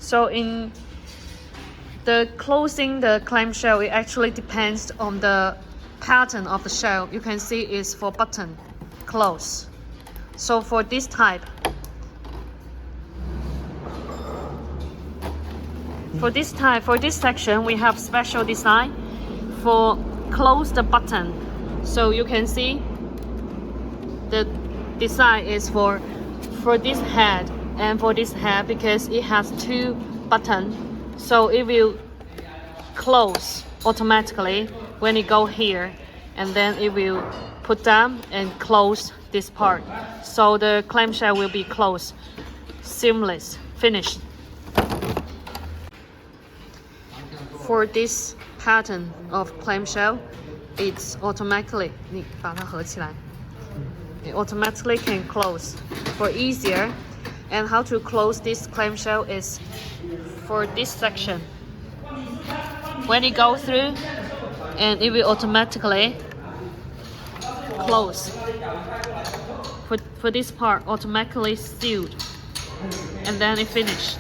So in the closing the clamshell, it actually depends on the pattern of the shell. You can see it's for button close. So for this type, for this section, we have special design for close the button. So you can see the design is for this head and for this head, because it has two buttons, so it will close automatically when it go here, and then it will put down and close this part, so the clamshell will be closed, seamless, finished. For this pattern of clamshell, it's automatically, 你把它合起来. It automatically can close for easier. And how to close this clamshell is for this section. When it goes through, and it will automatically close. For this part, automatically sealed, and then it finished.